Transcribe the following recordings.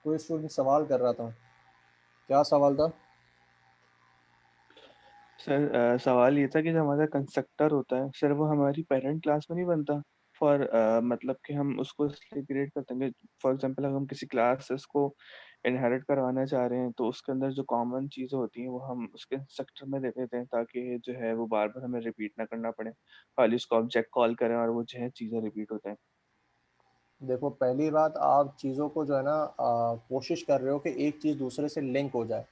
कोई स्टूडेंट सवाल कर रहा था, क्या सवाल था? सर सवाल ये था कि जो हमारा कंस्ट्रक्टर होता है सर, वो हमारी पेरेंट क्लास में नहीं बनता। फॉर मतलब कि हम उसको इसलिए क्रिएट करते हैं। फॉर एग्जांपल अगर हम किसी क्लासेस को इनहेरिट करवाना चाह रहे हैं तो उसके अंदर जो कॉमन चीज़ें होती हैं वो हम उसके कंस्ट्रक्टर में दे देते हैं, ताकि जो है वो बार बार हमें रिपीट ना करना पड़े, खाली उसको ऑब्जेक्ट कॉल करें और वो जो है चीज़ें रिपीट होते हैं। देखो, पहली बात, आप चीज़ों को जो है ना कोशिश कर रहे हो कि एक चीज़ दूसरे से लिंक हो जाए।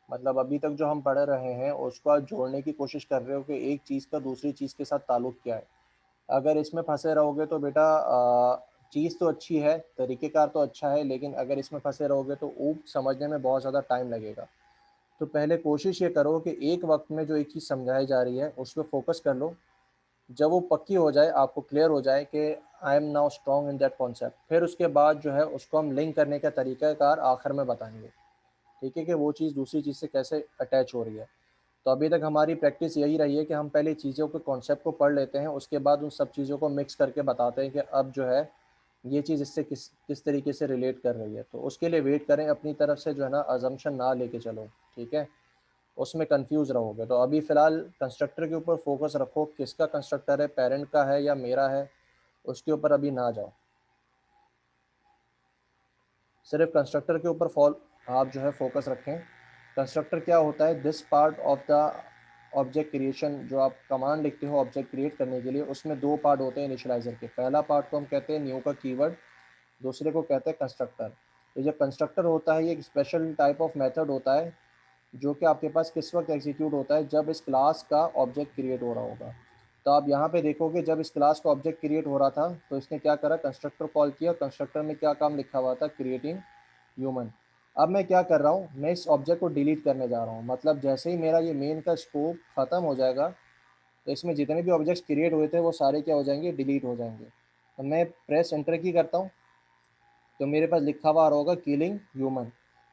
मतलब अभी तक जो हम पढ़ रहे हैं उसको आप जोड़ने की कोशिश कर रहे हो कि एक चीज़ का दूसरी चीज़ के साथ ताल्लुक क्या है। अगर इसमें फंसे रहोगे तो बेटा चीज़ तो अच्छी है, तरीक़ेकार तो अच्छा है, लेकिन अगर इसमें फंसे रहोगे तो ऊप समझने में बहुत ज़्यादा टाइम लगेगा। तो पहले कोशिश ये करो कि एक वक्त में जो एक चीज़ समझाई जा रही है उस पे फोकस कर लो। जब वो पक्की हो जाए, आपको क्लियर हो जाए कि I am now strong in that concept, फिर उसके बाद जो है उसको हम लिंक करने का तरीक़ाकार आखिर में बताएंगे। ठीक है, कि वो चीज़ दूसरी चीज़ से कैसे अटैच हो रही है। तो अभी तक हमारी प्रैक्टिस यही रही है कि हम पहले चीज़ों के कॉन्सेप्ट को पढ़ लेते हैं, उसके बाद उन सब चीज़ों को मिक्स करके बताते हैं कि अब जो है ये चीज़ इससे किस किस तरीके से रिलेट कर रही है। तो उसके लिए वेट करें, अपनी तरफ से जो है ना अजम्पशन ना लेके चलो। ठीक है, उसमें कंफ्यूज रहोगे। तो अभी फ़िलहाल कंस्ट्रक्टर के ऊपर फोकस रखो, किसका कंस्ट्रक्टर है, पेरेंट का है या मेरा है, उसके ऊपर अभी ना जाओ। सिर्फ कंस्ट्रक्टर के ऊपर फॉल आप जो है फोकस रखें। कंस्ट्रक्टर क्या होता है? This part of the object creation. जो आप कमांड लिखते हो ऑब्जेक्ट क्रिएट करने के लिए, उसमें दो पार्ट होते हैं इनिशियलाइजर के। पहला पार्ट को हम कहते हैं न्यू का कीवर्ड, दूसरे को कहते हैं कंस्ट्रक्टर। तो जो कंस्ट्रक्टर होता है ये एक स्पेशल टाइप ऑफ मेथड होता है जो कि आपके पास किस वक्त एग्जीक्यूट होता है, जब इस क्लास का ऑब्जेक्ट क्रिएट हो रहा होगा। तो आप यहाँ पे देखोगे, जब इस क्लास का ऑब्जेक्ट क्रिएट हो रहा था तो इसने क्या करा, कंस्ट्रक्टर कॉल किया। कंस्ट्रक्टर में क्या काम लिखा हुआ था, क्रिएटिंग ह्यूमन। अब मैं क्या कर रहा हूँ, मैं इस ऑब्जेक्ट को डिलीट करने जा रहा हूँ। मतलब जैसे ही मेरा ये मेन का स्कोप खत्म हो जाएगा तो इसमें जितने भी ऑब्जेक्ट्स क्रिएट हुए थे वो सारे क्या हो जाएंगे, डिलीट हो जाएंगे। तो मैं प्रेस एंटर की करता हूँ तो मेरे पास लिखा हुआ आ रहा होगा किलिंग ह्यूमन।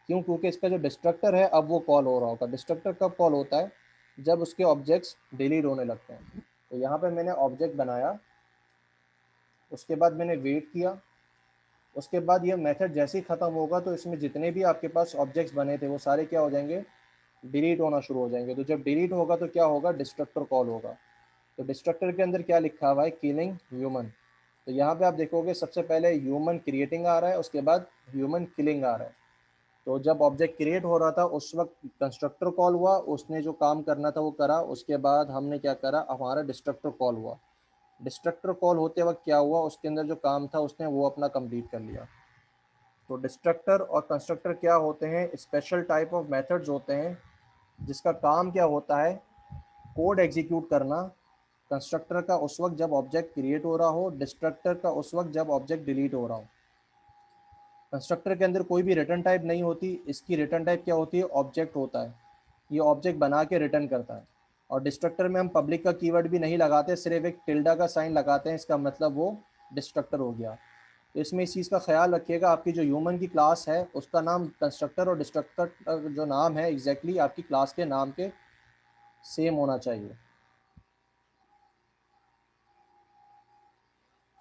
क्यों? क्योंकि इसका जो डिस्ट्रक्टर है अब वो कॉल हो रहा होगा। डिस्ट्रक्टर कब कॉल होता है, जब उसके ऑब्जेक्ट्स डिलीट होने लगते हैं। तो यहाँ पे मैंने ऑब्जेक्ट बनाया, उसके बाद मैंने वेट किया, उसके बाद ये मेथड जैसे ही ख़त्म होगा तो इसमें जितने भी आपके पास ऑब्जेक्ट्स बने थे वो सारे क्या हो जाएंगे, डिलीट होना शुरू हो जाएंगे। तो जब डिलीट होगा तो क्या होगा, डिस्ट्रक्टर कॉल होगा। तो डिस्ट्रक्टर के अंदर क्या लिखा हुआ है, किलिंग ह्यूमन। तो यहाँ पे आप देखोगे सबसे पहले ह्यूमन क्रिएटिंग आ रहा है, उसके बाद ह्यूमन किलिंग आ रहा है। तो जब ऑब्जेक्ट क्रिएट हो रहा था उस वक्त कंस्ट्रक्टर कॉल हुआ, उसने जो काम करना था वो करा। उसके बाद हमने क्या करा, हमारा डिस्ट्रक्टर कॉल हुआ। डिस्ट्रक्टर कॉल होते वक्त क्या हुआ, उसके अंदर जो काम था उसने वो अपना कंप्लीट कर लिया। तो डिस्ट्रक्टर और कंस्ट्रक्टर क्या होते हैं, स्पेशल टाइप ऑफ मेथड्स होते हैं जिसका काम क्या होता है, कोड एग्जीक्यूट करना। कंस्ट्रक्टर का उस वक्त जब ऑब्जेक्ट क्रिएट हो रहा हो, डिस्ट्रक्टर का उस वक्त जब ऑब्जेक्ट डिलीट हो रहा हो। कंस्ट्रक्टर के अंदर कोई भी रिटर्न टाइप नहीं होती, इसकी रिटर्न टाइप क्या होती है, ऑब्जेक्ट होता है। ये ऑब्जेक्ट बना के रिटर्न करता है। और डिस्ट्रक्टर में हम पब्लिक का कीवर्ड भी नहीं लगाते, सिर्फ एक टिल्डा का साइन लगाते हैं, इसका मतलब वो डिस्ट्रक्टर हो गया। तो इसमें इस चीज़ का ख्याल रखिएगा, आपकी जो ह्यूमन की क्लास है उसका नाम कंस्ट्रक्टर और डिस्ट्रक्टर जो नाम है एग्जैक्टली आपकी क्लास के नाम के सेम होना चाहिए।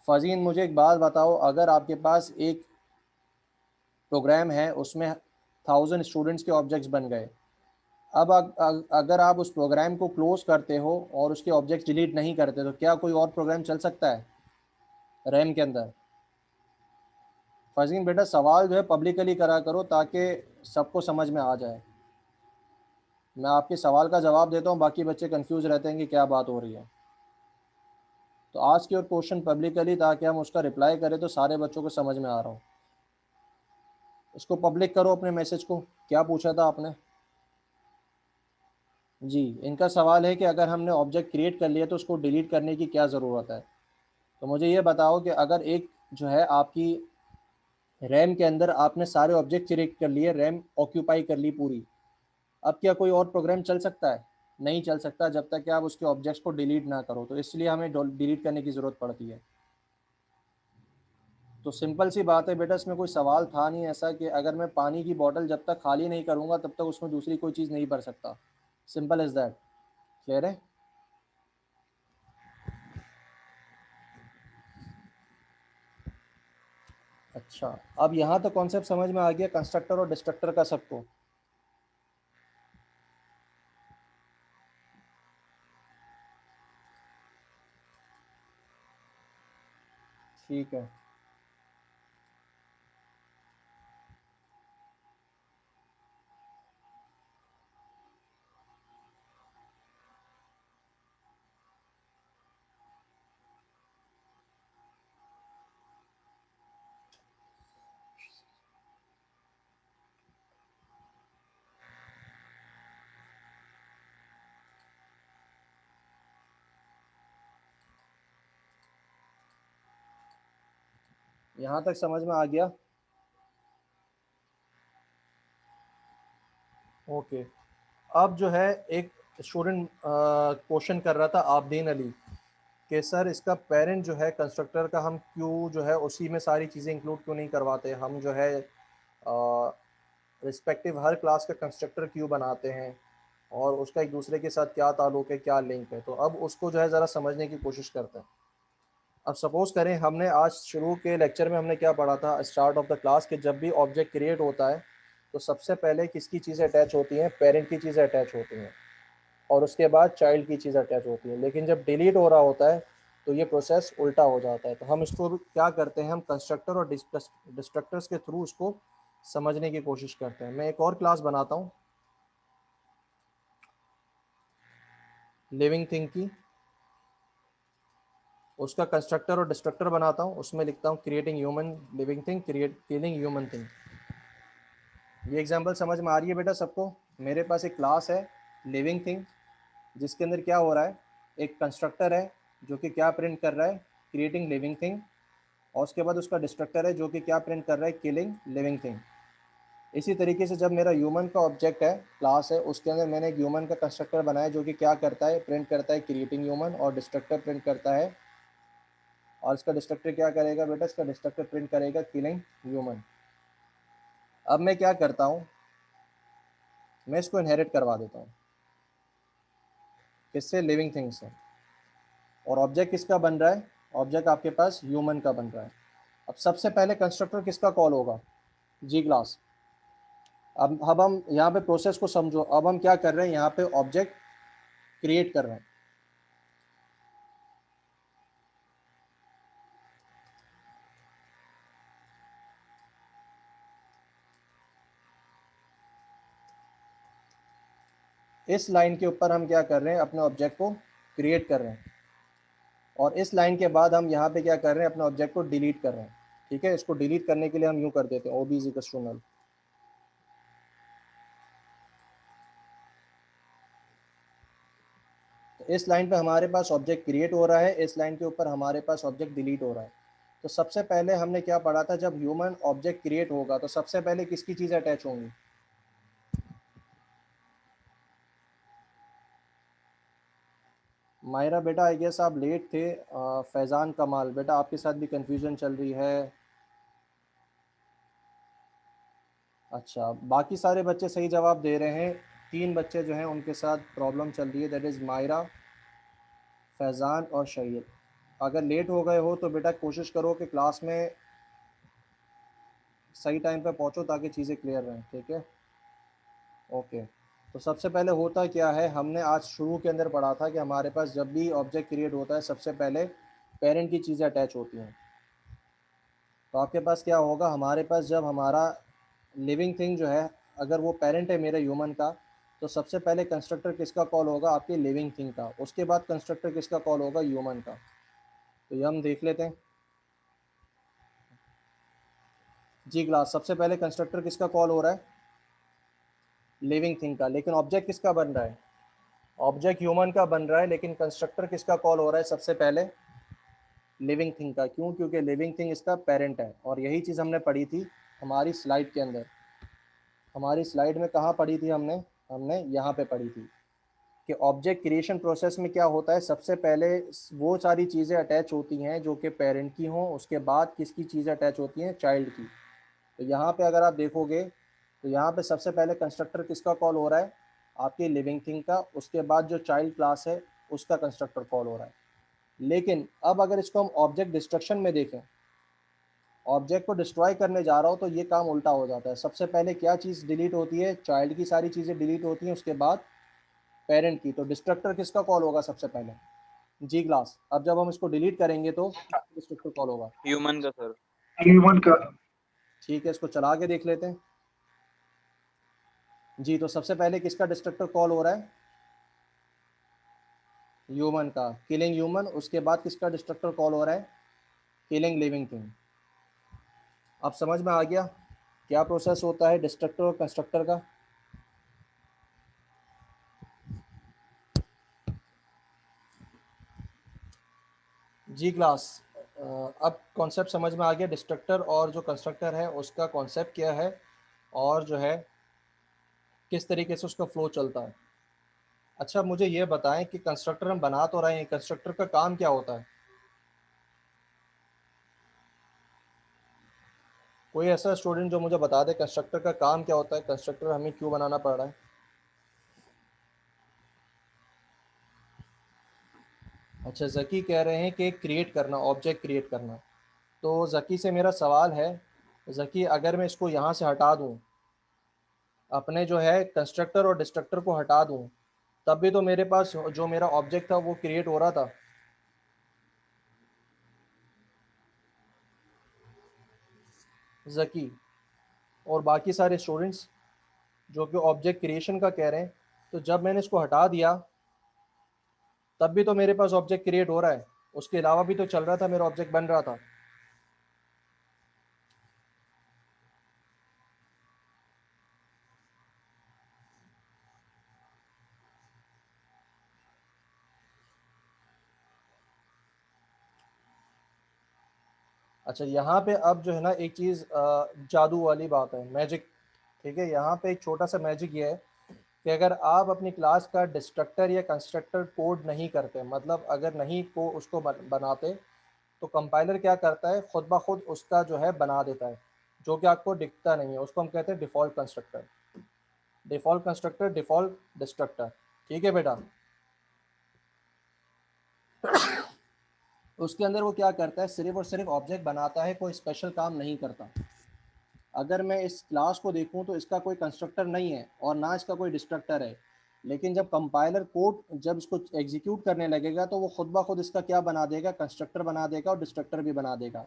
फ़ज़ीन, मुझे एक बात बताओ, अगर आपके पास एक प्रोग्राम है उसमें 1000 स्टूडेंट्स के ऑब्जेक्ट्स बन गए। अब अगर आप उस प्रोग्राम को क्लोज करते हो और उसके ऑब्जेक्ट्स डिलीट नहीं करते तो क्या कोई और प्रोग्राम चल सकता है रैम के अंदर? फजीन बेटा, सवाल जो है पब्लिकली करा करो ताकि सबको समझ में आ जाए। मैं आपके सवाल का जवाब देता हूँ, बाकी बच्चे कंफ्यूज रहते हैं कि क्या बात हो रही है। तो आज की और क्वेश्चन पब्लिकली, ताकि हम उसका रिप्लाई करें तो सारे बच्चों को समझ में आ रहा हो। इसको पब्लिक करो अपने मैसेज को। क्या पूछा था आपने? जी, इनका सवाल है कि अगर हमने ऑब्जेक्ट क्रिएट कर लिया तो उसको डिलीट करने की क्या ज़रूरत है। तो मुझे ये बताओ कि अगर एक जो है आपकी रैम के अंदर आपने सारे ऑब्जेक्ट क्रिएट कर लिए, रैम ऑक्यूपाई कर ली पूरी, अब क्या कोई और प्रोग्राम चल सकता है? नहीं चल सकता जब तक कि आप उसके ऑब्जेक्ट्स को डिलीट ना करो। तो इसलिए हमें डिलीट करने की ज़रूरत पड़ती है। तो सिंपल सी बात है बेटा, इसमें कोई सवाल था नहीं ऐसा कि अगर मैं पानी की बॉटल जब तक खाली नहीं करूँगा तब तक उसमें दूसरी कोई चीज़ नहीं भर सकता। Simple is that. क्लियर है? अच्छा, अब यहाँ तो कॉन्सेप्ट समझ में आ गया कंस्ट्रक्टर और डिस्ट्रक्टर का सबको। ठीक है, यहाँ तक समझ में आ गया। ओके, अब जो है एक स्टूडेंट क्वेश्चन कर रहा था आबदीन अली कि सर इसका पेरेंट जो है कंस्ट्रक्टर का हम क्यों जो है उसी में सारी चीज़ें इंक्लूड क्यों नहीं करवाते, हम जो है रिस्पेक्टिव हर क्लास का कंस्ट्रक्टर क्यों बनाते हैं और उसका एक दूसरे के साथ क्या ताल्लुक है, क्या लिंक है। तो अब उसको जो है ज़रा समझने की कोशिश करते हैं। अब सपोज़ करें हमने आज शुरू के लेक्चर में हमने क्या पढ़ा था स्टार्ट ऑफ द क्लास कि जब भी ऑब्जेक्ट क्रिएट होता है तो सबसे पहले किसकी चीज़ें अटैच होती हैं, पेरेंट की चीज़ें अटैच होती हैं और उसके बाद चाइल्ड की चीज़ अटैच होती है। लेकिन जब डिलीट हो रहा होता है तो ये प्रोसेस उल्टा हो जाता है। तो हम इसको क्या करते हैं, हम कंस्ट्रक्टर और डिस्ट्रक्टर्स के थ्रू उसको समझने की कोशिश करते हैं। मैं एक और क्लास बनाता हूँ लिविंग थिंग की, उसका कंस्ट्रक्टर और डिस्ट्रक्टर बनाता हूँ, उसमें लिखता हूँ creating human living thing, create killing human thing. ये एग्जांपल समझ में आ रही है बेटा सबको? मेरे पास एक क्लास है लिविंग थिंग जिसके अंदर क्या हो रहा है, एक कंस्ट्रक्टर है जो कि क्या प्रिंट कर रहा है, क्रिएटिंग लिविंग थिंग, और उसके बाद उसका डिस्ट्रक्टर है जो कि क्या प्रिंट कर रहा है, किलिंग लिविंग थिंग। इसी तरीके से जब मेरा ह्यूमन का ऑब्जेक्ट है क्लास है उसके अंदर मैंने एक ह्यूमन का कंस्ट्रक्टर बनाया जो कि क्या करता है, प्रिंट करता है क्रिएटिंग ह्यूमन, और डिस्ट्रक्टर प्रिंट करता है, और इसका डिस्ट्रक्टर क्या करेगा बेटा, इसका डिस्ट्रक्टर प्रिंट करेगा किलिंग ह्यूमन। अब मैं क्या करता हूँ, मैं इसको इनहेरिट करवा देता हूँ, किससे, लिविंग थिंग से। और ऑब्जेक्ट किसका बन रहा है, ऑब्जेक्ट आपके पास ह्यूमन का बन रहा है। अब सबसे पहले कंस्ट्रक्टर किसका कॉल होगा, जी क्लास। अब हम यहाँ पे प्रोसेस को समझो। अब हम क्या कर रहे हैं, यहाँ पे ऑब्जेक्ट क्रिएट कर रहे हैं। इस लाइन के ऊपर हम क्या कर रहे हैं, अपने ऑब्जेक्ट को क्रिएट कर रहे हैं, और इस लाइन के बाद हम यहाँ पे क्या कर रहे हैं, अपने ऑब्जेक्ट को डिलीट कर रहे हैं। ठीक है, इसको डिलीट करने के लिए हम यूँ कर देते हैं ओबी इज इक्वल्स टू नल। तो इस लाइन पे हमारे पास ऑब्जेक्ट क्रिएट हो रहा है, इस लाइन के ऊपर हमारे पास ऑब्जेक्ट डिलीट हो रहा है। तो सबसे पहले हमने क्या पढ़ा था, जब ह्यूमन ऑब्जेक्ट क्रिएट होगा तो सबसे पहले किसकी चीज़ अटैच होंगी, मायरा बेटा आई गेस आप लेट थे। फैज़ान कमाल बेटा आपके साथ भी कंफ्यूजन चल रही है। अच्छा, बाकी सारे बच्चे सही जवाब दे रहे हैं, 3 बच्चे जो हैं उनके साथ प्रॉब्लम चल रही है, दैट इज़ मायरा, फैज़ान और शहीद। अगर लेट हो गए हो तो बेटा कोशिश करो कि क्लास में सही टाइम पे पहुंचो ताकि चीज़ें क्लियर रहें। ठीक है, ओके। तो सबसे पहले होता क्या है, हमने आज शुरू के अंदर पढ़ा था कि हमारे पास जब भी ऑब्जेक्ट क्रिएट होता है सबसे पहले पेरेंट की चीज़ें अटैच होती हैं। तो आपके पास क्या होगा, हमारे पास जब हमारा लिविंग थिंग जो है, अगर वो पेरेंट है मेरे ह्यूमन का, तो सबसे पहले कंस्ट्रक्टर किसका कॉल होगा, आपकी लिविंग थिंग का। उसके बाद कंस्ट्रक्टर किसका कॉल होगा, ह्यूमन का। तो ये हम देख लेते हैं। जी क्लास, सबसे पहले कंस्ट्रक्टर किसका कॉल हो रहा है, लिविंग थिंग का। लेकिन ऑब्जेक्ट किसका बन रहा है, ऑब्जेक्ट ह्यूमन का बन रहा है, लेकिन कंस्ट्रक्टर किसका कॉल हो रहा है सबसे पहले, लिविंग थिंग का। क्यों, क्योंकि लिविंग थिंग इसका पेरेंट है। और यही चीज़ हमने पढ़ी थी हमारी स्लाइड के अंदर। हमारी स्लाइड में कहाँ पढ़ी थी हमने, हमने यहाँ पे पढ़ी थी कि ऑब्जेक्ट क्रिएशन प्रोसेस में क्या होता है, सबसे पहले वो सारी चीज़ें अटैच होती हैं जो कि पेरेंट की हों, उसके बाद किसकी चीज़ें अटैच होती हैं, चाइल्ड की। तो यहाँ पे अगर आप देखोगे तो यहाँ पे सबसे पहले कंस्ट्रक्टर किसका कॉल हो रहा है, आपकी लिविंग थिंग का। उसके बाद जो चाइल्ड क्लास है उसका कंस्ट्रक्टर कॉल हो रहा है। लेकिन अब अगर इसको हम ऑब्जेक्ट डिस्ट्रक्शन में देखें ऑब्जेक्ट को डिस्ट्रॉय करने जा रहा हो तो ये काम उल्टा हो जाता है। सबसे पहले क्या चीज़ डिलीट होती है? चाइल्ड की सारी चीज़ें डिलीट होती हैं, उसके बाद पेरेंट की। तो डिस्ट्रक्टर किसका कॉल होगा सबसे पहले? जी क्लास। अब जब हम इसको डिलीट करेंगे तो डिस्ट्रक्टर कॉल होगा ह्यूमन का सर। ह्यूमन का। ठीक है, इसको चला के देख लेते हैं। जी, तो सबसे पहले किसका डिस्ट्रक्टर कॉल हो रहा है? ह्यूमन का, किलिंग ह्यूमन। उसके बाद किसका डिस्ट्रक्टर कॉल हो रहा है? Killing living thing. अब समझ में आ गया क्या प्रोसेस होता है डिस्ट्रक्टर और कंस्ट्रक्टर का? जी क्लास। अब कॉन्सेप्ट समझ में आ गया डिस्ट्रक्टर और जो कंस्ट्रक्टर है उसका कॉन्सेप्ट क्या है, और जो है किस तरीके से उसका फ्लो चलता है। अच्छा, मुझे ये बताएं कि कंस्ट्रक्टर हम बना तो रहे हैं, कंस्ट्रक्टर का काम क्या होता है? कोई ऐसा स्टूडेंट जो मुझे बता दे कंस्ट्रक्टर का काम क्या होता है, कंस्ट्रक्टर हमें क्यों बनाना पड़ रहा है? अच्छा, जकी कह रहे हैं कि क्रिएट करना, ऑब्जेक्ट क्रिएट करना। तो जकी से मेरा सवाल है, जकी अगर मैं इसको यहाँ से हटा दूँ, अपने जो है कंस्ट्रक्टर और डिस्ट्रक्टर को हटा दूँ, तब भी तो मेरे पास जो मेरा ऑब्जेक्ट था वो क्रिएट हो रहा था। जकी और बाकी सारे स्टूडेंट्स जो कि ऑब्जेक्ट क्रिएशन का कह रहे हैं, तो जब मैंने इसको हटा दिया तब भी तो मेरे पास ऑब्जेक्ट क्रिएट हो रहा है, उसके अलावा भी तो चल रहा था, मेरा ऑब्जेक्ट बन रहा था। अच्छा, यहाँ पे अब जो है ना एक चीज़ जादू वाली बात है, मैजिक। ठीक है, यहाँ पे एक छोटा सा मैजिक ये है कि अगर आप अपनी क्लास का डिस्ट्रक्टर या कंस्ट्रक्टर कोड नहीं करते, मतलब अगर नहीं को उसको बनाते, तो कंपाइलर क्या करता है, खुद ब खुद उसका जो है बना देता है, जो कि आपको दिखता नहीं है। उसको हम कहते हैं default constructor, default constructor, default destructor. ठीक है बेटा। उसके अंदर वो क्या करता है, सिर्फ और सिर्फ ऑब्जेक्ट बनाता है, कोई स्पेशल काम नहीं करता। अगर मैं इस क्लास को देखूं तो इसका कोई कंस्ट्रक्टर नहीं है और ना इसका कोई डिस्ट्रक्टर है, लेकिन जब कंपाइलर कोड जब इसको एग्जीक्यूट करने लगेगा तो वो खुद ब खुद इसका क्या बना देगा, कंस्ट्रक्टर बना देगा और डिस्ट्रक्टर भी बना देगा,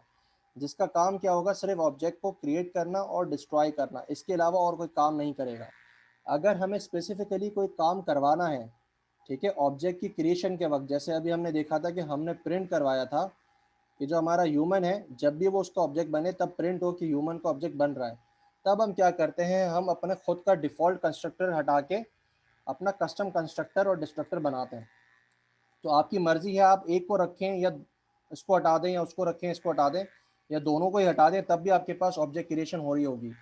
जिसका काम क्या होगा, सिर्फ ऑब्जेक्ट को क्रिएट करना और डिस्ट्रॉय करना, इसके अलावा और कोई काम नहीं करेगा। अगर हमें स्पेसिफिकली कोई काम करवाना है, ठीक है, ऑब्जेक्ट की क्रिएशन के वक्त, जैसे अभी हमने देखा था कि हमने प्रिंट करवाया था कि जो हमारा ह्यूमन है, जब भी वो उसका ऑब्जेक्ट बने तब प्रिंट हो कि ह्यूमन का ऑब्जेक्ट बन रहा है। तब हम क्या करते हैं, हम अपने खुद का डिफ़ॉल्ट कंस्ट्रक्टर हटा के अपना कस्टम कंस्ट्रक्टर और डिस्ट्रक्टर बनाते हैं। तो आपकी मर्ज़ी है, आप एक को रखें या इसको हटा दें, या उसको रखें इसको हटा दें, या दोनों को ही हटा दें, तब भी आपके पास ऑब्जेक्ट क्रिएशन हो रही होगी।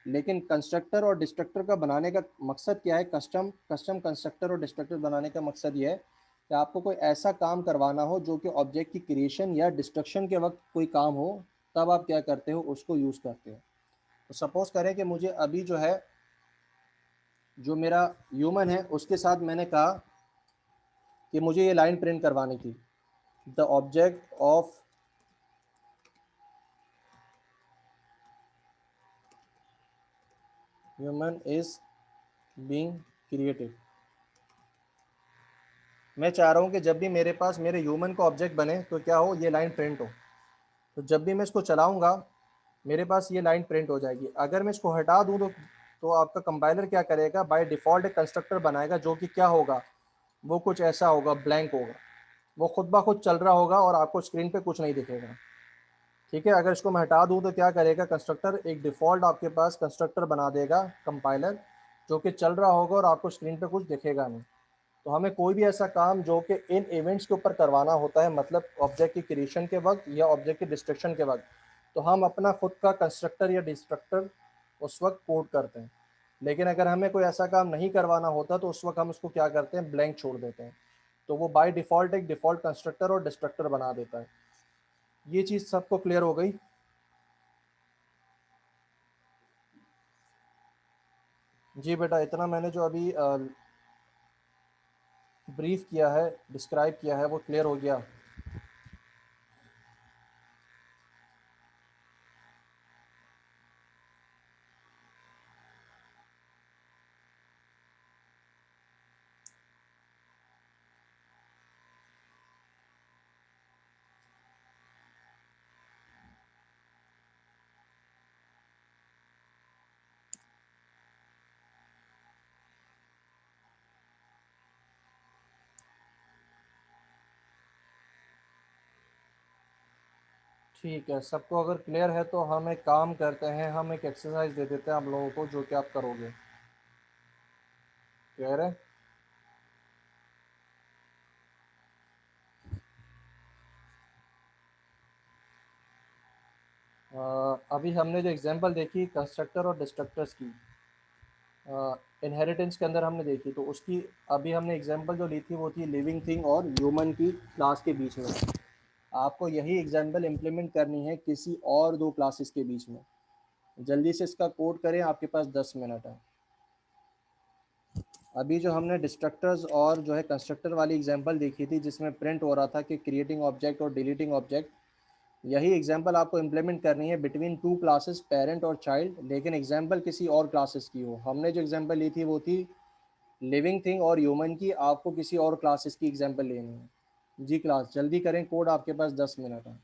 लेकिन कंस्ट्रक्टर और डिस्ट्रक्टर का बनाने का मकसद क्या है, कस्टम कस्टम कंस्ट्रक्टर और डिस्ट्रक्टर बनाने का मकसद ये है कि आपको कोई ऐसा काम करवाना हो जो कि ऑब्जेक्ट की क्रिएशन या डिस्ट्रक्शन के वक्त कोई काम हो, तब आप क्या करते हो, उसको यूज़ करते हो। तो सपोज़ करें कि मुझे अभी जो है, जो मेरा ह्यूमन है उसके साथ मैंने कहा कि मुझे ये लाइन प्रिंट करवानी थी, the object of human is being created. मैं चाह रहा हूँ कि जब भी मेरे पास मेरे ह्यूमन का ऑब्जेक्ट बने तो क्या हो, ये लाइन प्रिंट हो। तो जब भी मैं इसको चलाऊँगा मेरे पास ये लाइन प्रिंट हो जाएगी। अगर मैं इसको हटा दूँ तो आपका कंपाइलर क्या करेगा, बाय डिफ़ॉल्ट एक कंस्ट्रक्टर बनाएगा जो कि क्या होगा, वो कुछ ऐसा होगा, ब्लैंक होगा, वो खुद ब खुद चल रहा होगा और आपको स्क्रीन पे कुछ नहीं दिखेगा। ठीक है, अगर इसको मैं हटा दूँ तो क्या करेगा, कंस्ट्रक्टर एक डिफ़ॉल्ट आपके पास कंस्ट्रक्टर बना देगा कंपाइलर, जो कि चल रहा होगा और आपको स्क्रीन पे कुछ दिखेगा नहीं। तो हमें कोई भी ऐसा काम जो कि इन इवेंट्स के ऊपर करवाना होता है, मतलब ऑब्जेक्ट की क्रिएशन के वक्त या ऑब्जेक्ट की डिस्ट्रक्शन के वक्त, तो हम अपना खुद का कंस्ट्रक्टर या डिस्ट्रक्टर उस वक्त कोड करते हैं। लेकिन अगर हमें कोई ऐसा काम नहीं करवाना होता तो उस वक्त हम उसको क्या करते हैं, ब्लैंक छोड़ देते हैं। तो वो बाय डिफ़ॉल्ट एक डिफ़ॉल्ट कंस्ट्रक्टर और डिस्ट्रक्टर बना देता है। ये चीज़ सबको क्लियर हो गई? जी बेटा, इतना मैंने जो अभी ब्रीफ किया है, डिस्क्राइब किया है, वो क्लियर हो गया? ठीक है, सबको अगर क्लियर है तो हम एक काम करते हैं, हम एक एक्सरसाइज दे देते हैं आप लोगों को, जो कि आप करोगे। क्लियर है? अभी हमने जो एग्जांपल देखी कंस्ट्रक्टर और डिस्ट्रक्टर्स की, इनहेरिटेंस के अंदर हमने देखी, तो उसकी अभी हमने एग्जांपल जो ली थी वो थी लिविंग थिंग और ह्यूमन की क्लास के बीच में। आपको यही एग्जांपल इम्प्लीमेंट करनी है किसी और दो क्लासेस के बीच में। जल्दी से इसका कोड करें, आपके पास 10 मिनट है। अभी जो हमने डिस्ट्रक्टर्स और जो है कंस्ट्रक्टर वाली एग्जांपल देखी थी, जिसमें प्रिंट हो रहा था कि क्रिएटिंग ऑब्जेक्ट और डिलीटिंग ऑब्जेक्ट, यही एग्जांपल आपको इम्प्लीमेंट करनी है बिटवीन टू क्लासेस, पेरेंट और चाइल्ड, लेकिन एग्जांपल किसी और क्लासेस की हो। हमने जो एग्जांपल ली थी वो थी लिविंग थिंग और ह्यूमन की, आपको किसी और क्लासेस की एग्जांपल लेनी है। जी क्लास जल्दी करें, कोड आपके पास 10 मिनट है।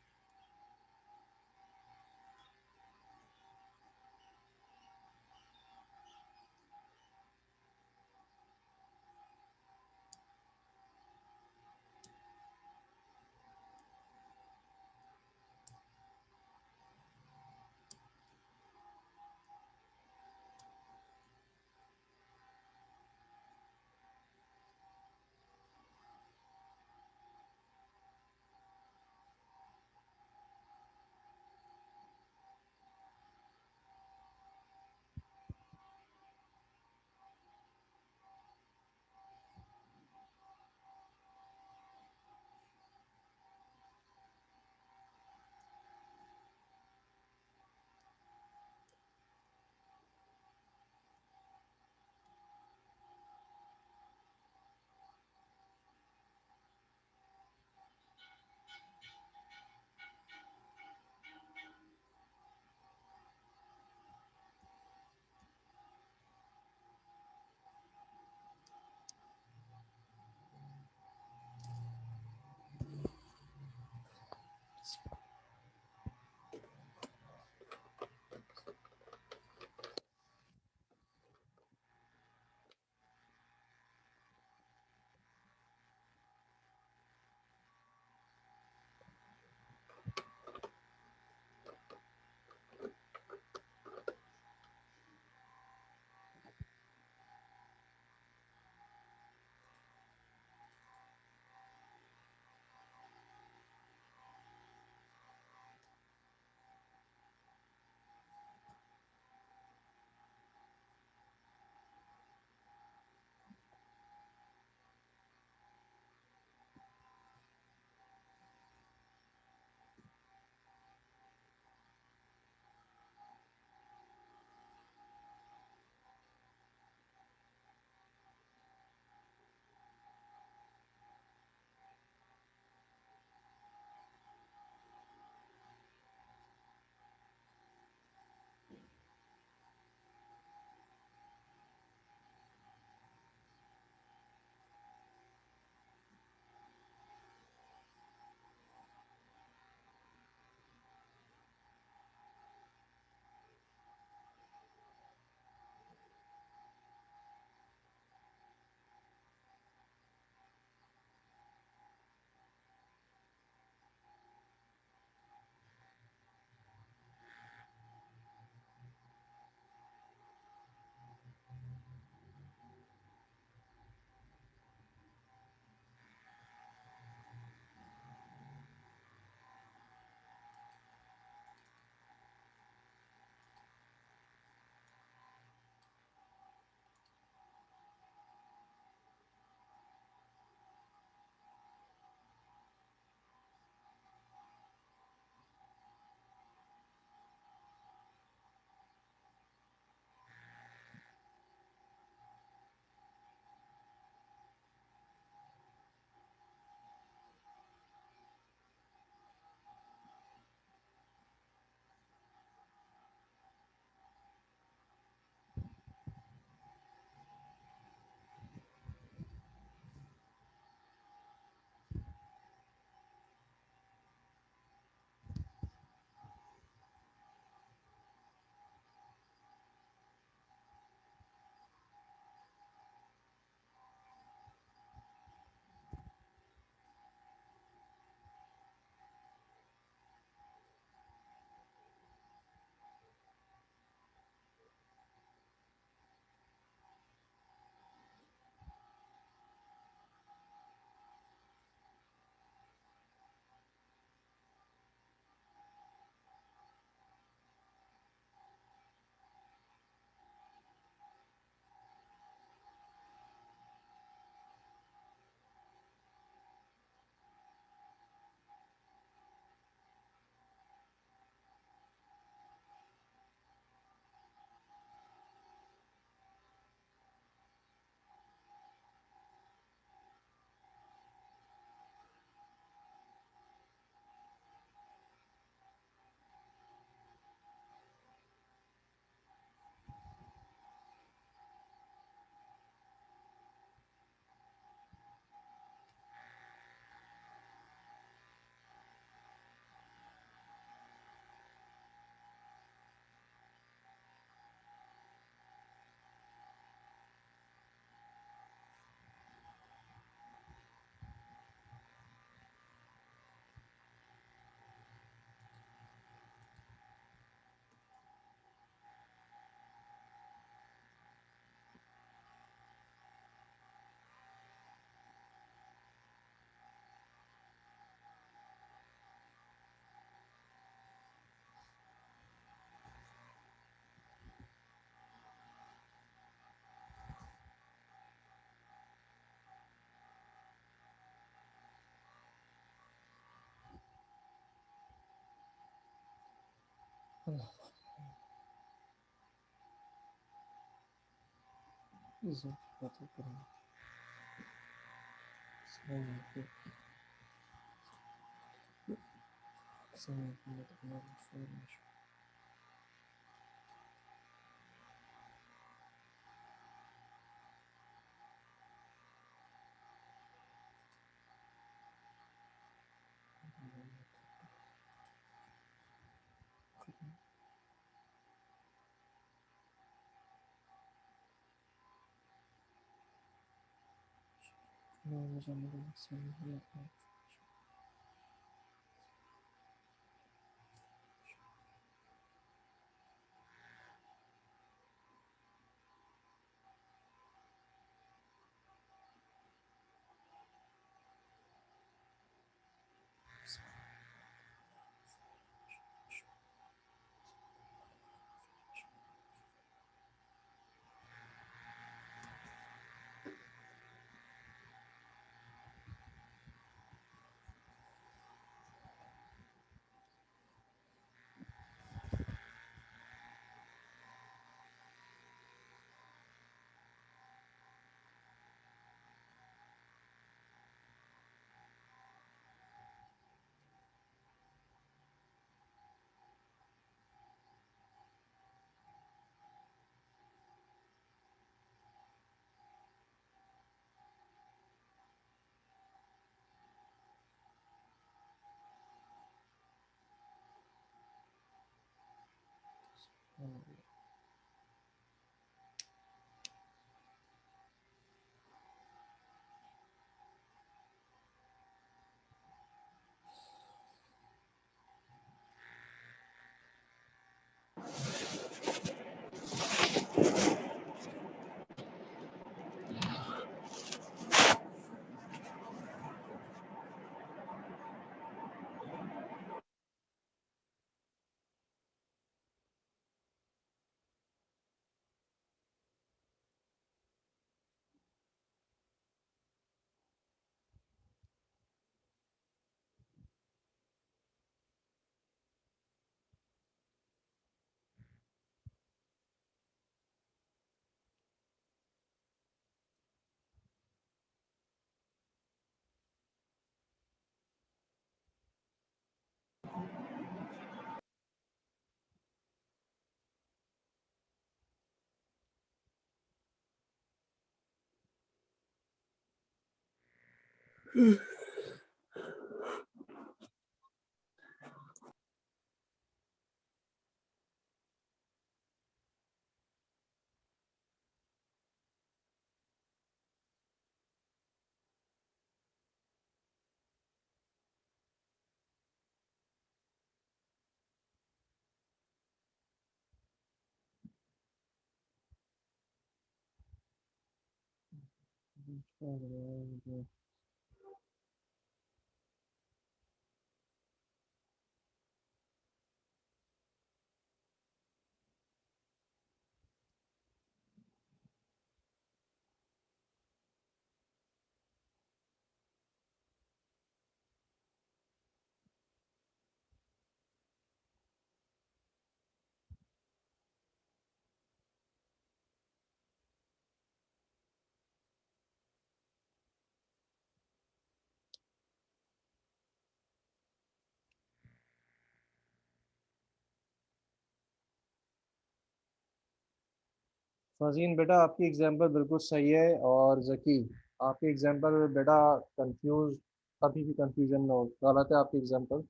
फजीन बेटा, आपकी एग्जांपल बिल्कुल सही है। और जकी, आपकी एग्जांपल बेटा कंफ्यूज, कभी भी कंफ्यूजन में हो, गलत है आपकी एग्जांपल।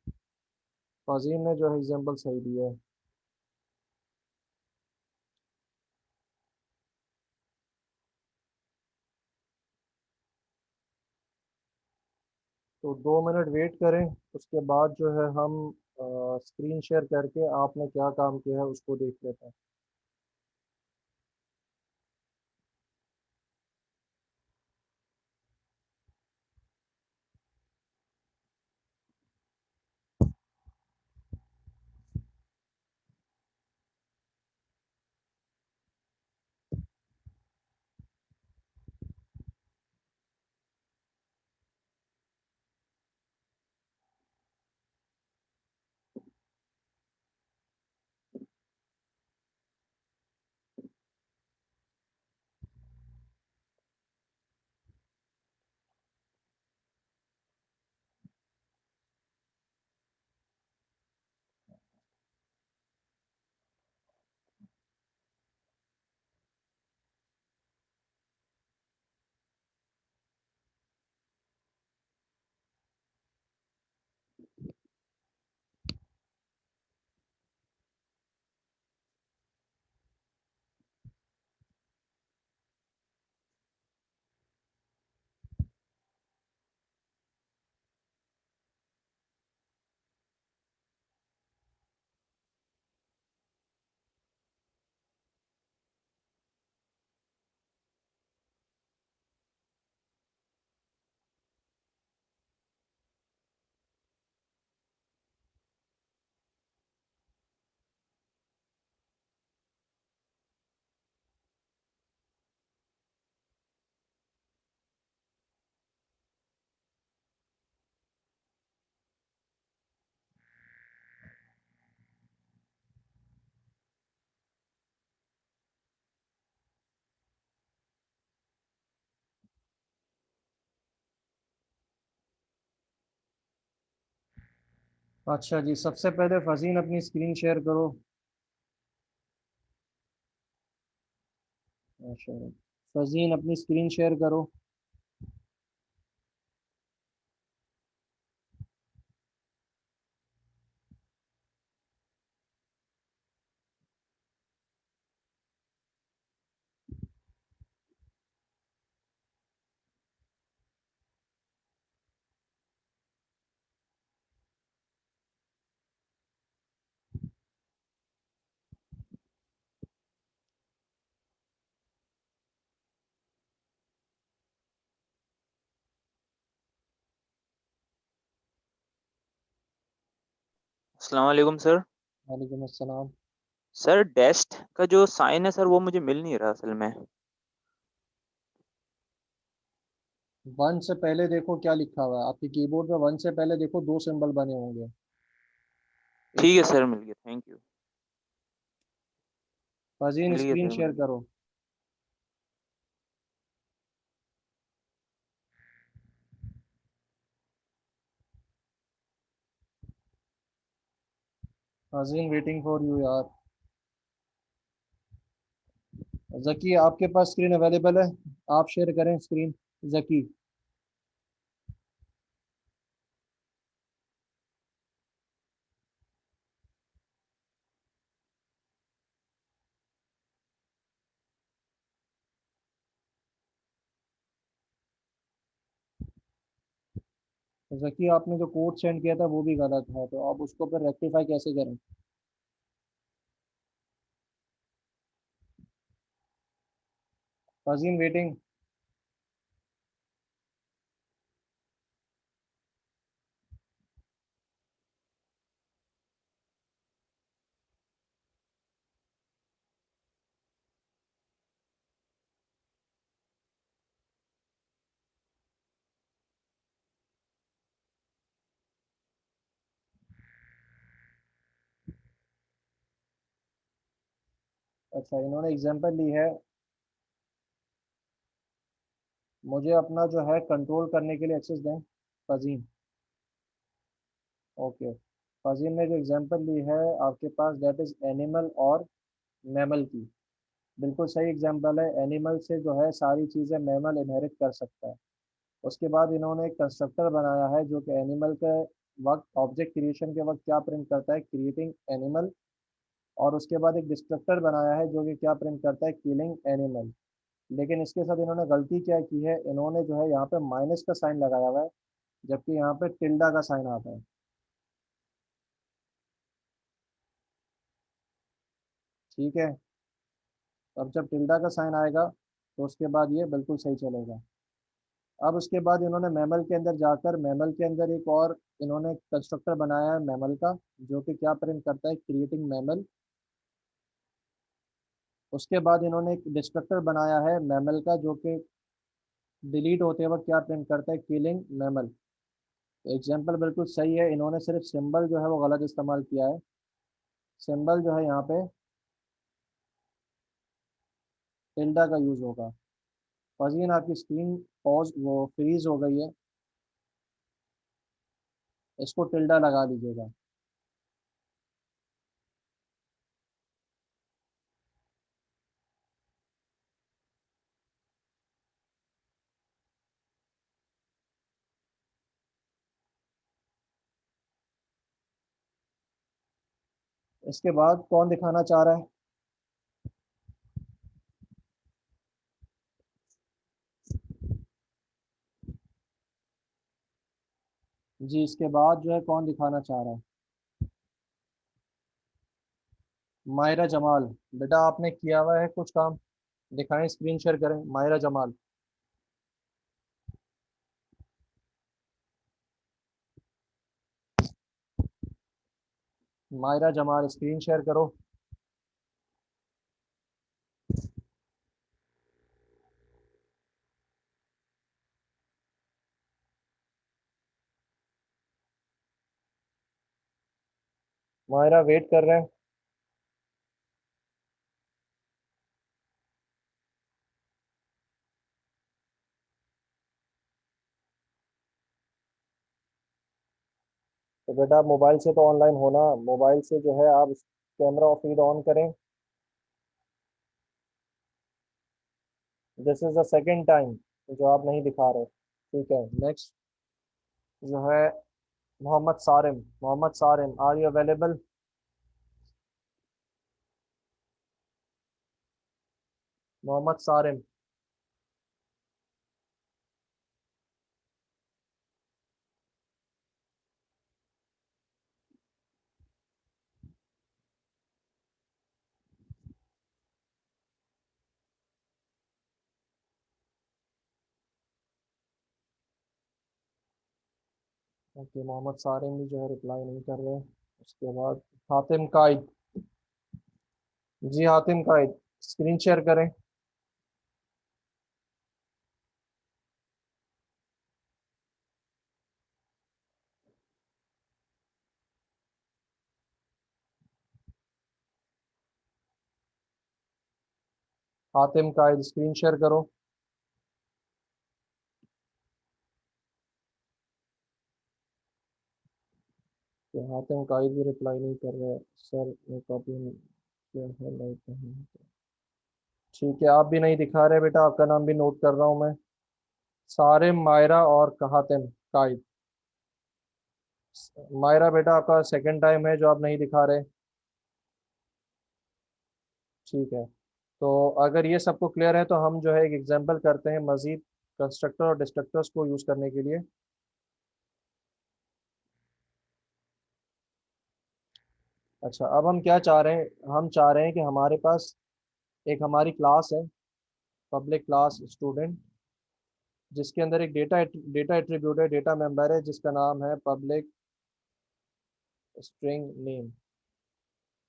फजीन ने जो है एग्जांपल सही दी है। तो 2 मिनट वेट करें, उसके बाद जो है हम स्क्रीन शेयर करके आपने क्या काम किया है उसको देख लेते हैं। अच्छा जी, सबसे पहले फजीन अपनी स्क्रीन शेयर करो। अच्छा, फजीन अपनी स्क्रीन शेयर करो। अस्सलाम वालेकुम सर। वालेकुम अस्सलाम। सर डेस्ट का जो साइन है सर वो मुझे मिल नहीं रहा असल में। वन से पहले देखो क्या लिखा हुआ है आपके कीबोर्ड पे। वन से पहले देखो दो सिंबल बने होंगे। एक ठीक है तो सर, मिल गया, थैंक यू। फजीन मिल गया स्क्रीन सर, मिल शेयर गया। करो। फजीन वेटिंग फॉर यू यार। जकी आपके पास स्क्रीन अवेलेबल है? आप शेयर करें स्क्रीन। जकी। जकी, आपने जो कोड सेंड किया था वो भी गलत है, तो आप उसको फिर रेक्टिफाई कैसे करें? फजीन वेटिंग। अच्छा, इन्होंने एग्जांपल ली है। मुझे अपना जो है कंट्रोल करने के लिए एक्सेस दें। फजीन। ओके। फजीन ने जो एग्जांपल ली है आपके पास, दैट इज एनिमल और मैमल की। बिल्कुल सही एग्जांपल है। एनिमल से जो है सारी चीज़ें मैमल इनहेरिट कर सकता है। उसके बाद इन्होंने एक कंस्ट्रक्टर बनाया है जो कि एनिमल के वक्त, ऑब्जेक्ट क्रिएशन के वक्त क्या प्रिंट करता है, क्रिएटिंग एनिमल। और उसके बाद एक डिस्ट्रक्टर बनाया है जो कि क्या प्रिंट करता है, किलिंग एनिमल। लेकिन इसके साथ इन्होंने गलती क्या की है, इन्होंने जो है यहाँ पे माइनस का साइन लगाया हुआ है, जबकि यहाँ पे टिल्डा का साइन आता है। ठीक है। अब जब टिल्डा का साइन आएगा तो उसके बाद ये बिल्कुल सही चलेगा। अब उसके बाद इन्होंने मैमल के अंदर जाकर, मैमल के अंदर एक और इन्होंने कंस्ट्रक्टर बनाया है मैमल का, जो कि क्या प्रिंट करता है, क्रिएटिंग मैमल। उसके बाद इन्होंने एक डिस्ट्रक्टर बनाया है मैमल का, जो कि डिलीट होते वक्त क्या प्रिंट करता है, किलिंग मैमल। एग्जाम्पल बिल्कुल सही है, इन्होंने सिर्फ सिंबल जो है वो गलत इस्तेमाल किया है। सिंबल जो है यहाँ पे टिल्डा का यूज़ होगा। फजीन, आपकी स्क्रीन पॉज वो फ्रीज हो गई है। इसको टिल्डा लगा दीजिएगा। इसके बाद कौन दिखाना चाह रहा है? जी, इसके बाद जो है कौन दिखाना चाह रहा है? मायरा जमाल। बेटा, आपने किया हुआ है कुछ काम, दिखाएं, स्क्रीन शेयर करें। मायरा जमाल। मायरा जमाल, स्क्रीन शेयर करो। मायरा, वेट कर रहे हैं। तो बेटा आप मोबाइल से तो ऑनलाइन होना, मोबाइल से जो है आप कैमरा और फीड ऑन करें। This is the second time जो आप नहीं दिखा रहे। ठीक है, नेक्स्ट जो है Mohammad Sarim. Mohammad Sarim, are you available? Mohammad Sarim. Okay, Mohammad Sarim भी जो है रिप्लाई नहीं कर रहे। उसके बाद हातिम काइद। जी हातिम काइद, स्क्रीन शेयर करें। हातिम काइद स्क्रीन शेयर करो। कि हातिम काइद भी रिप्लाई नहीं कर रहे। सर मैं कॉपी किया है, लाइक नहीं। ठीक है, आप भी नहीं दिखा रहे बेटा, आपका नाम भी नोट कर रहा हूँ मैं। सारिम, मायरा और हातिम काइद। मायरा बेटा आपका सेकंड टाइम है जो आप नहीं दिखा रहे। ठीक है, तो अगर ये सबको क्लियर है तो हम जो है एक एग्जांपल करते हैं मजीद कंस्ट्रक्टर और डिस्ट्रक्टर्स को यूज़ करने के लिए। अच्छा, अब हम क्या चाह रहे हैं, हम चाह रहे हैं कि हमारे पास एक हमारी क्लास है, पब्लिक क्लास स्टूडेंट, जिसके अंदर एक डेटा एट्रीब्यूट है, डेटा मेंबर है, जिसका नाम है पब्लिक स्ट्रिंग नेम।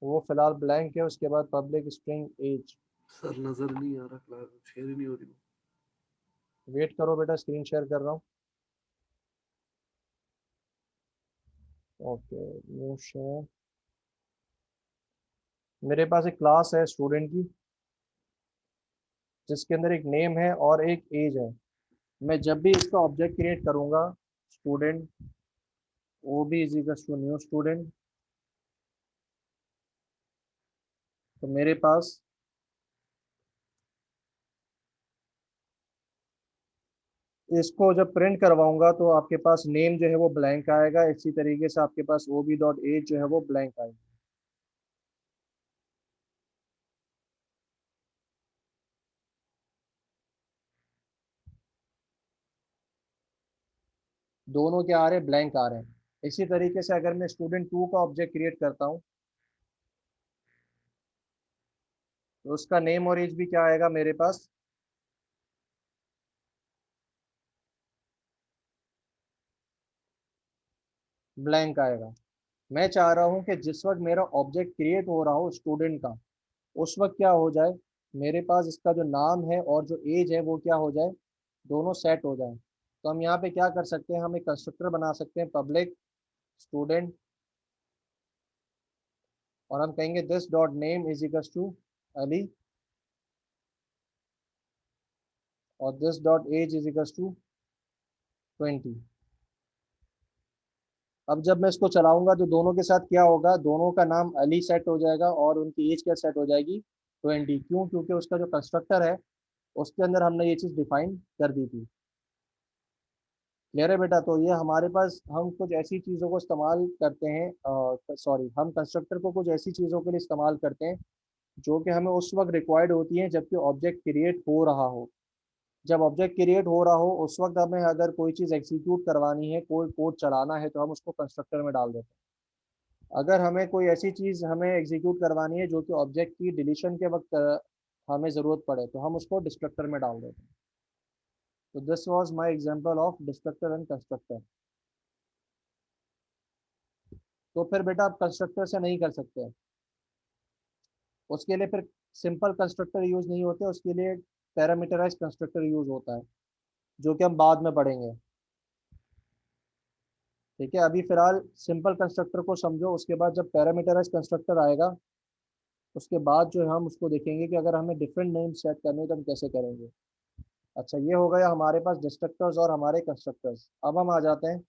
वो फिलहाल ब्लैंक है। उसके बाद पब्लिक स्ट्रिंग एज। सर नजर नहीं आ रहा, क्लास शेयर ही नहीं हो रही। वेट करो बेटा, स्क्रीन शेयर कर रहा हूँ। Okay, new share. मेरे पास एक क्लास है स्टूडेंट की, जिसके अंदर एक नेम है और एक एज है। मैं जब भी इसका ऑब्जेक्ट क्रिएट करूंगा, student O B is equal to new student, तो मेरे पास इसको जब प्रिंट करवाऊंगा तो आपके पास नेम जो है वो ब्लैंक आएगा। इसी तरीके से आपके पास ओ बी डॉट एज जो है वो ब्लैंक आएगा। दोनों क्या आ रहे हैं, ब्लैंक आ रहे हैं। इसी तरीके से अगर मैं स्टूडेंट टू का ऑब्जेक्ट क्रिएट करता हूँ, तो उसका नेम और एज भी क्या आएगा मेरे पास, ब्लैंक आएगा। मैं चाह रहा हूँ कि जिस वक्त मेरा ऑब्जेक्ट क्रिएट हो रहा हो स्टूडेंट का, उस वक्त क्या हो जाए, मेरे पास इसका जो नाम है और जो एज है वो क्या हो जाए, दोनों सेट हो जाए। तो हम यहाँ पे क्या कर सकते हैं, हम एक कंस्ट्रक्टर बना सकते हैं पब्लिक स्टूडेंट, और हम कहेंगे this dot name is equal to Ali, और this dot age is equal to 20। अब जब मैं इसको चलाऊंगा तो दोनों के साथ क्या होगा, दोनों का नाम अली सेट हो जाएगा और उनकी एज क्या सेट हो जाएगी, 20। क्यों? क्योंकि उसका जो कंस्ट्रक्टर है उसके अंदर हमने ये चीज़ डिफाइन कर दी थी। क्लियर है बेटा? तो ये हमारे पास हम कुछ ऐसी चीज़ों को इस्तेमाल करते हैं, सॉरी, हम कंस्ट्रक्टर को कुछ ऐसी चीज़ों के लिए इस्तेमाल करते हैं जो कि हमें उस वक्त रिक्वायर्ड होती हैं जबकि ऑब्जेक्ट क्रिएट हो रहा हो। जब ऑब्जेक्ट क्रिएट हो रहा हो उस वक्त हमें अगर कोई चीज़ एग्जीक्यूट करवानी है, कोई कोड चलाना है, तो हम उसको कंस्ट्रक्टर में डाल देते हैं। अगर हमें कोई ऐसी चीज़ हमें एग्जीक्यूट करवानी है जो कि ऑब्जेक्ट की डिलीशन के वक्त हमें ज़रूरत पड़े, तो हम उसको डिस्ट्रक्टर में डाल देते हैं। तो this was my example of destructor and constructor. तो फिर बेटा आप कंस्ट्रक्टर से नहीं कर सकते, उसके लिए फिर सिंपल कंस्ट्रक्टर यूज़ नहीं होते, उसके लिए पैरामीटराइज कंस्ट्रक्टर यूज़ होता है, जो कि हम बाद में पढ़ेंगे। ठीक है, अभी फिलहाल सिंपल कंस्ट्रक्टर को समझो, उसके बाद जब पैरामीटराइज कंस्ट्रक्टर आएगा उसके बाद जो है हम उसको देखेंगे कि अगर हमें डिफरेंट नेम सेट करने हैं तो हम कैसे करेंगे। अच्छा, ये हो गया हमारे पास डिस्ट्रक्टर्स और हमारे कंस्ट्रक्टर्स। अब हम आ जाते हैं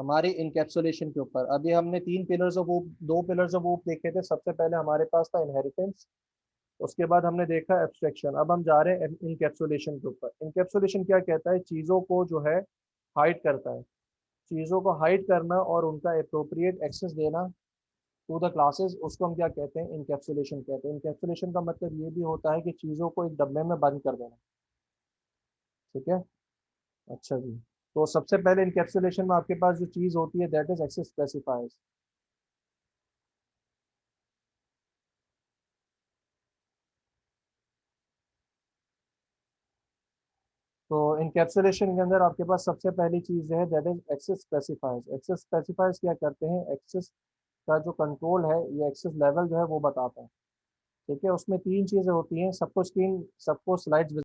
हमारी इनकैप्सुलेशन के ऊपर। अभी हमने 3 pillars of whoop, 2 pillars of whoop देखे थे। सबसे पहले हमारे पास था इनहेरिटेंस, उसके बाद हमने देखा एब्स्ट्रैक्शन। अब हम जा रहे हैं इनकैप्सुलेशन के ऊपर। इनकैप्सुलेशन क्या कहता है? चीज़ों को जो है हाइड करता है। चीज़ों को हाइड करना और उनका अप्रोप्रिएट एक्सेस देना टू द क्लासेस, उसको हम क्या कहते हैं? इनकैप्सुलेशन कहते हैं। इनकैप्सुलेशन का मतलब ये भी होता है कि चीज़ों को एक डब्बे में बंद कर देना। ठीक है, अच्छा जी। तो सबसे पहले इनकैप्सुलेशन में आपके पास जो चीज़ होती है दैट इज एक्सेस स्पेसिफायर्स। तो इनकैप्सुलेशन के अंदर आपके पास सबसे पहली चीज़ है that is access specifiers. Access specifiers क्या करते हैं? एक्सेस का जो कंट्रोल है, ये एक्सेस लेवल जो है वो बताता है। ठीक है, उसमें 3 चीज़ें होती हैं। सबको स्लाइड्स